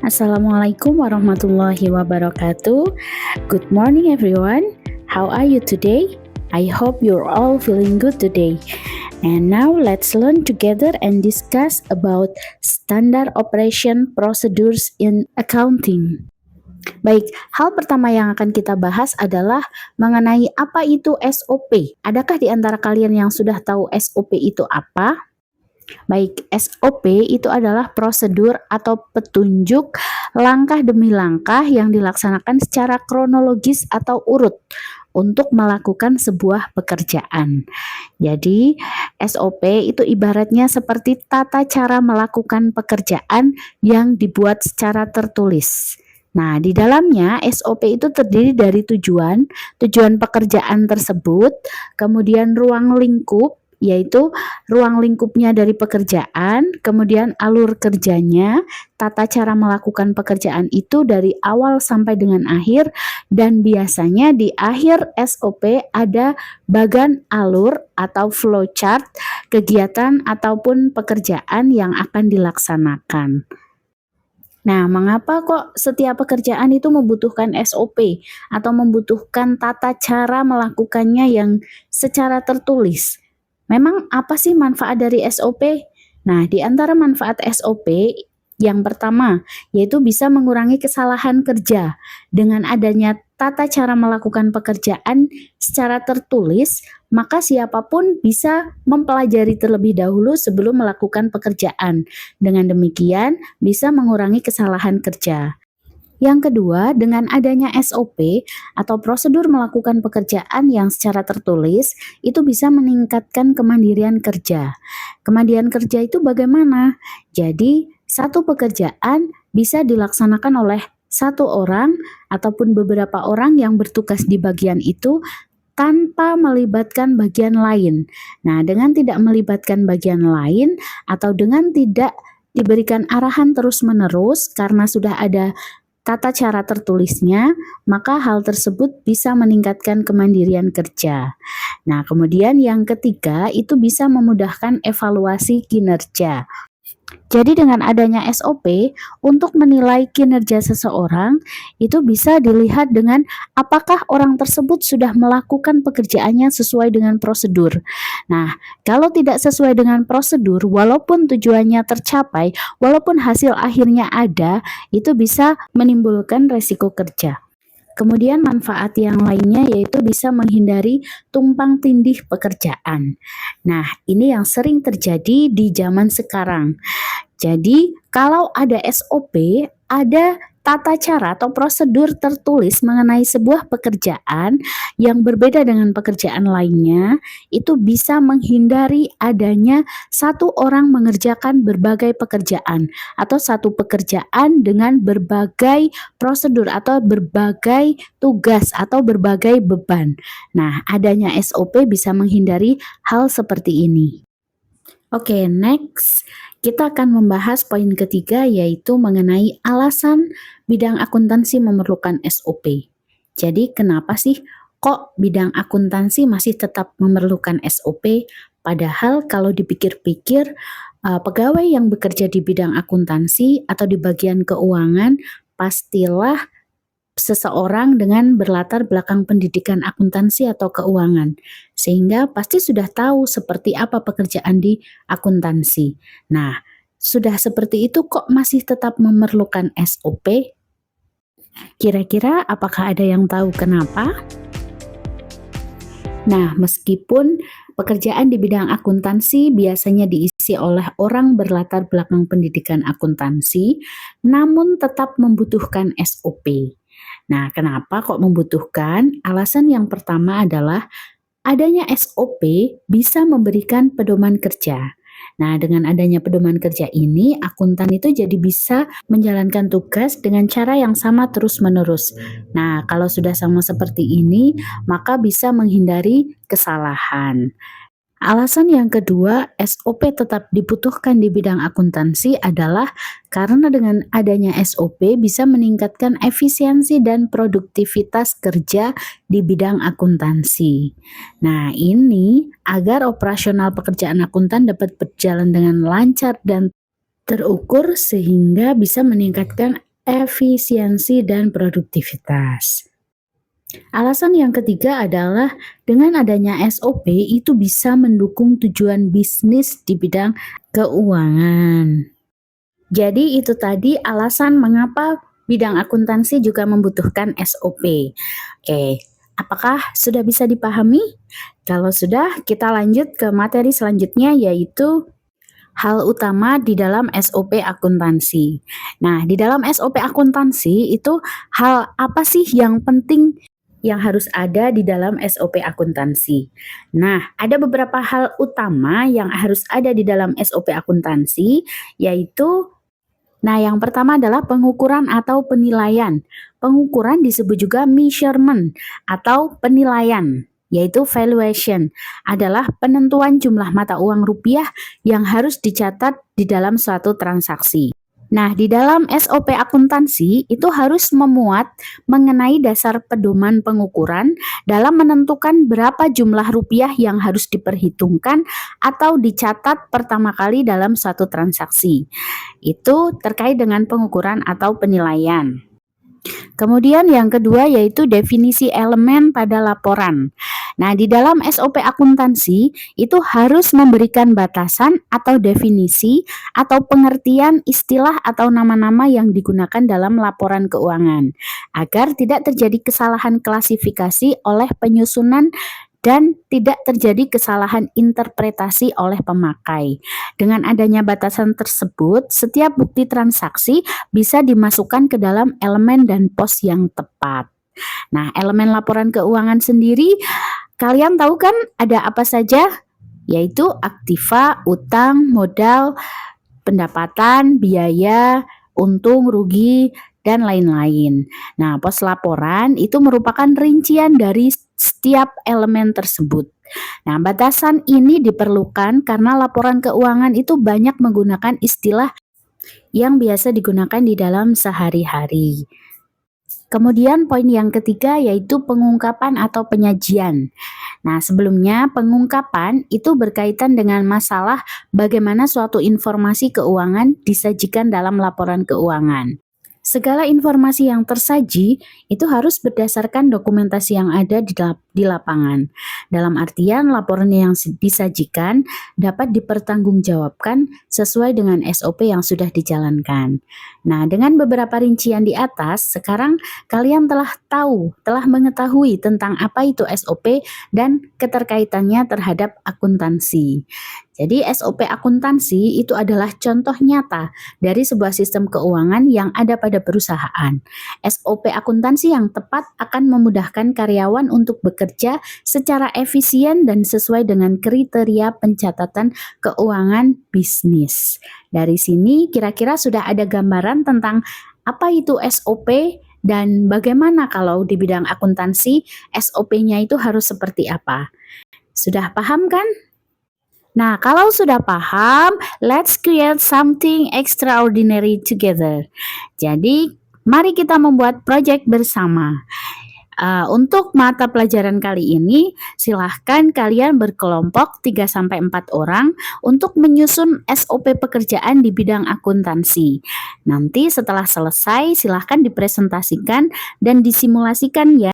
Assalamualaikum warahmatullahi wabarakatuh. Good morning everyone. How are you today? I hope you're all feeling good today. And now let's learn together and discuss about standard operation procedures in accounting. Baik, hal pertama yang akan kita bahas adalah mengenai apa itu SOP. Adakah di antara kalian yang sudah tahu SOP itu apa? Baik, SOP itu adalah prosedur atau petunjuk langkah demi langkah yang dilaksanakan secara kronologis atau urut untuk melakukan sebuah pekerjaan. Jadi, SOP itu ibaratnya seperti tata cara melakukan pekerjaan yang dibuat secara tertulis. Nah, di dalamnya SOP itu terdiri dari tujuan pekerjaan tersebut, kemudian ruang lingkup, yaitu ruang lingkupnya dari pekerjaan, kemudian alur kerjanya, tata cara melakukan pekerjaan itu dari awal sampai dengan akhir, dan biasanya di akhir SOP ada bagan alur atau flowchart kegiatan ataupun pekerjaan yang akan dilaksanakan. Nah, mengapa kok setiap pekerjaan itu membutuhkan SOP atau membutuhkan tata cara melakukannya yang secara tertulis? Memang apa sih manfaat dari SOP? Nah, di antara manfaat SOP yang pertama, yaitu bisa mengurangi kesalahan kerja. Dengan adanya tata cara melakukan pekerjaan secara tertulis, maka siapapun bisa mempelajari terlebih dahulu sebelum melakukan pekerjaan. Dengan demikian, bisa mengurangi kesalahan kerja. Yang kedua, dengan adanya SOP atau prosedur melakukan pekerjaan yang secara tertulis, itu bisa meningkatkan kemandirian kerja. Kemandirian kerja itu bagaimana? Jadi, satu pekerjaan bisa dilaksanakan oleh satu orang ataupun beberapa orang yang bertugas di bagian itu tanpa melibatkan bagian lain. Nah, dengan tidak melibatkan bagian lain atau dengan tidak diberikan arahan terus-menerus karena sudah ada tata cara tertulisnya, maka hal tersebut bisa meningkatkan kemandirian kerja. Nah, kemudian yang ketiga itu bisa memudahkan evaluasi kinerja. Jadi dengan adanya SOP, untuk menilai kinerja seseorang, itu bisa dilihat dengan apakah orang tersebut sudah melakukan pekerjaannya sesuai dengan prosedur. Nah, kalau tidak sesuai dengan prosedur, walaupun tujuannya tercapai, walaupun hasil akhirnya ada, itu bisa menimbulkan resiko kerja. Kemudian manfaat yang lainnya yaitu bisa menghindari tumpang tindih pekerjaan. Nah, ini yang sering terjadi di zaman sekarang. Jadi, kalau ada SOP, ada tata cara atau prosedur tertulis mengenai sebuah pekerjaan yang berbeda dengan pekerjaan lainnya, itu bisa menghindari adanya satu orang mengerjakan berbagai pekerjaan atau satu pekerjaan dengan berbagai prosedur atau berbagai tugas atau berbagai beban. Nah, adanya SOP bisa menghindari hal seperti ini. Oke, next kita akan membahas poin ketiga yaitu mengenai alasan bidang akuntansi memerlukan SOP. Jadi kenapa sih kok bidang akuntansi masih tetap memerlukan SOP? Padahal kalau dipikir-pikir pegawai yang bekerja di bidang akuntansi atau di bagian keuangan pastilah seseorang dengan berlatar belakang pendidikan akuntansi atau keuangan, sehingga pasti sudah tahu seperti apa pekerjaan di akuntansi. Nah, sudah seperti itu kok masih tetap memerlukan SOP? Kira-kira apakah ada yang tahu kenapa? Nah, meskipun pekerjaan di bidang akuntansi biasanya diisi oleh orang berlatar belakang pendidikan akuntansi, namun tetap membutuhkan SOP. Nah, kenapa kok membutuhkan? Alasan yang pertama adalah adanya SOP bisa memberikan pedoman kerja. Nah, dengan adanya pedoman kerja ini, akuntan itu jadi bisa menjalankan tugas dengan cara yang sama terus-menerus. Nah, kalau sudah sama seperti ini, maka bisa menghindari kesalahan. Alasan yang kedua, SOP tetap dibutuhkan di bidang akuntansi adalah karena dengan adanya SOP bisa meningkatkan efisiensi dan produktivitas kerja di bidang akuntansi. Nah, ini agar operasional pekerjaan akuntan dapat berjalan dengan lancar dan terukur sehingga bisa meningkatkan efisiensi dan produktivitas. Alasan yang ketiga adalah dengan adanya SOP itu bisa mendukung tujuan bisnis di bidang keuangan. Jadi itu tadi alasan mengapa bidang akuntansi juga membutuhkan SOP. Oke, apakah sudah bisa dipahami? Kalau sudah, kita lanjut ke materi selanjutnya yaitu hal utama di dalam SOP akuntansi. Nah, di dalam SOP akuntansi itu hal apa sih yang penting yang harus ada di dalam SOP akuntansi? Nah, ada beberapa hal utama yang harus ada di dalam SOP akuntansi, yaitu yang pertama adalah pengukuran atau penilaian. Pengukuran disebut juga measurement atau penilaian, yaitu valuation, adalah penentuan jumlah mata uang rupiah yang harus dicatat di dalam suatu transaksi. Nah, di dalam SOP akuntansi itu harus memuat mengenai dasar pedoman pengukuran dalam menentukan berapa jumlah rupiah yang harus diperhitungkan atau dicatat pertama kali dalam suatu transaksi. Itu terkait dengan pengukuran atau penilaian. Kemudian yang kedua yaitu definisi elemen pada laporan. Nah, di dalam SOP akuntansi itu harus memberikan batasan atau definisi atau pengertian istilah atau nama-nama yang digunakan dalam laporan keuangan agar tidak terjadi kesalahan klasifikasi oleh penyusunan dan tidak terjadi kesalahan interpretasi oleh pemakai. Dengan adanya batasan tersebut, setiap bukti transaksi bisa dimasukkan ke dalam elemen dan pos yang tepat. Nah, elemen laporan keuangan sendiri, kalian tahu kan ada apa saja? Yaitu aktiva, utang, modal, pendapatan, biaya, untung, rugi, dan lain-lain. Nah, pos laporan itu merupakan rincian dari setiap elemen tersebut. Nah, batasan ini diperlukan karena laporan keuangan itu banyak menggunakan istilah yang biasa digunakan di dalam sehari-hari. Kemudian poin yang ketiga yaitu pengungkapan atau penyajian. Nah, sebelumnya pengungkapan itu berkaitan dengan masalah bagaimana suatu informasi keuangan disajikan dalam laporan keuangan. Segala informasi yang tersaji itu harus berdasarkan dokumentasi yang ada di lapangan. Dalam artian laporan yang disajikan dapat dipertanggungjawabkan sesuai dengan SOP yang sudah dijalankan. Nah, dengan beberapa rincian di atas, sekarang kalian telah mengetahui tentang apa itu SOP dan keterkaitannya terhadap akuntansi. Jadi SOP akuntansi itu adalah contoh nyata dari sebuah sistem keuangan yang ada pada perusahaan. SOP akuntansi yang tepat akan memudahkan karyawan untuk bekerja secara efisien dan sesuai dengan kriteria pencatatan keuangan bisnis. Dari sini kira-kira sudah ada gambaran tentang apa itu SOP dan bagaimana kalau di bidang akuntansi SOP-nya itu harus seperti apa. Sudah paham kan? Nah, kalau sudah paham, let's create something extraordinary together. Jadi, mari kita membuat proyek bersama. Untuk mata pelajaran kali ini, silahkan kalian berkelompok 3-4 orang untuk menyusun SOP pekerjaan di bidang akuntansi. Nanti setelah selesai, silahkan dipresentasikan dan disimulasikan ya.